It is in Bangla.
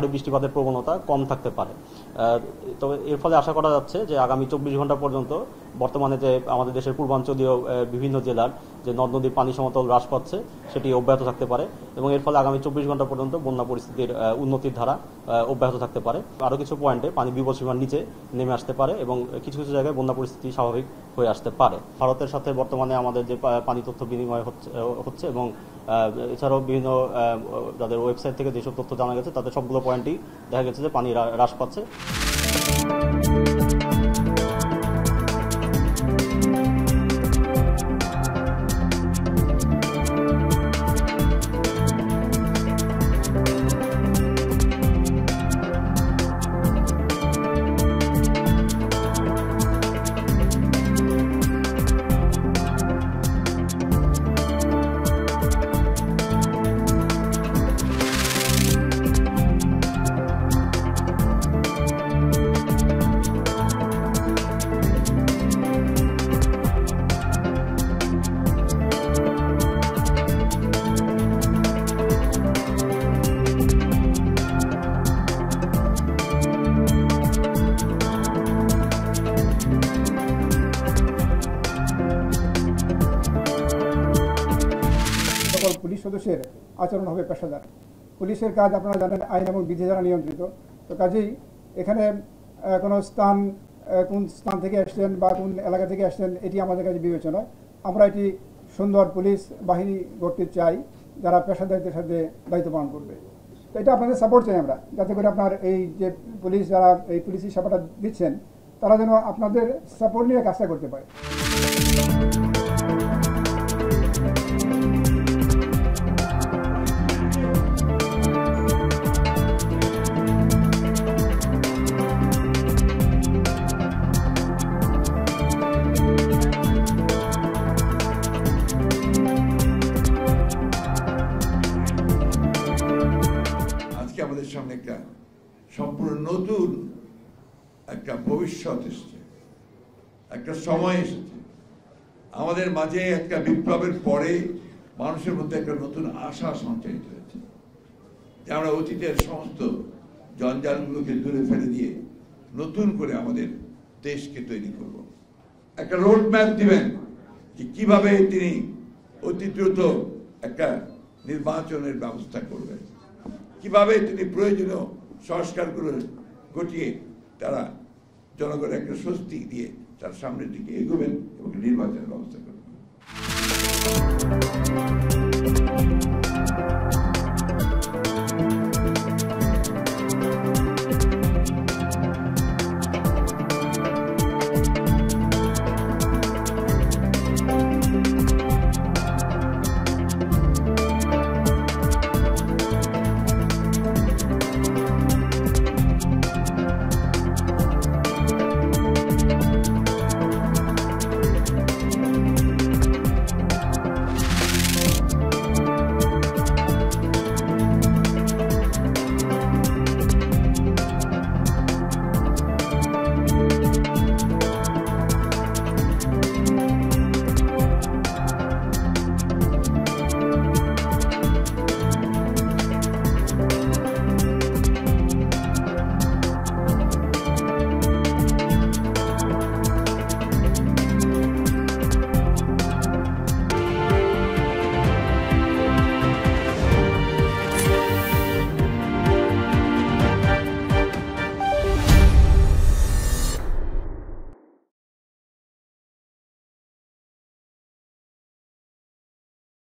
ভারী বৃষ্টিপাতের প্রবণতা কম থাকতে পারে। তবে এর ফলে আশা করা যাচ্ছে যে আগামী 24 ঘন্টা পর্যন্ত বর্তমানে যে আমাদের দেশের পূর্বাঞ্চলীয় বিভিন্ন জেলার যে নদ নদীর পানি সমতল হ্রাস পাচ্ছে সেটি অব্যাহত থাকতে পারে এবং এর ফলে আগামী 24 ঘন্টা পর্যন্ত বন্যা পরিস্থিতির উন্নতির ধারা অব্যাহত থাকতে পারে। আরও কিছু পয়েন্টে পানি বিপদসীমার নিচে নেমে আসতে পারে এবং কিছু কিছু জায়গায় বন্যা পরিস্থিতি স্বাভাবিক হয়ে আসতে পারে। ভারতের সাথে বর্তমানে আমাদের যে পানি তথ্য বিনিময় হচ্ছে এবং এছাড়াও বিভিন্ন যাদের ওয়েবসাইট থেকে যেসব তথ্য জানা গেছে তাদের সবগুলো পয়েন্টই দেখা গেছে যে পানি হ্রাস পাচ্ছে। সকল পুলিশ সদস্যের আচরণ হবে পেশাদার। পুলিশের কাজ আপনারা জানেন আইন এবং বিধি দ্বারা নিয়ন্ত্রিত। তো কাজেই এখানে কোনো কোন স্থান থেকে আসছেন বা কোন এলাকা থেকে আসছেন এটি আমাদের কাছে বিবেচনা। আমরা এটি সুন্দর পুলিশ বাহিনী গড়তে চাই যারা পেশাদারিত্বের সাথে দায়িত্ব পালন করবে। তো এটা আপনাদের সাপোর্ট চাই আমরা, যাতে করে আপনার এই যে পুলিশ যারা এই পুলিশি সেবাটা দিচ্ছেন তারা যেন আপনাদের সাপোর্ট নিয়ে কাজটা করতে পারে। আমাদের সামনে একটা সম্পূর্ণ নতুন একটা ভবিষ্যৎ এসেছে, একটা সময় এসেছে। আমাদের মাঝে একটা বিপ্লবের পরে মানুষের মধ্যে একটা নতুন আশা সঞ্চারিত হয়েছে যে আমরা অতীতের সমস্ত জঞ্জালগুলোকে দূরে ফেলে দিয়ে নতুন করে আমাদের দেশকে তৈরি করব। একটা রোড ম্যাপ দিবেন যে কিভাবে তিনি অতি দ্রুত একটা নির্বাচনের ব্যবস্থা করবেন, কিভাবে তিনি প্রয়োজনীয় সংস্কারগুলো ঘটিয়ে তারা জনগণের একটা স্বস্তি দিয়ে তার সামনের দিকে এগোবেন এবং নির্বাচনের ব্যবস্থা করবেন।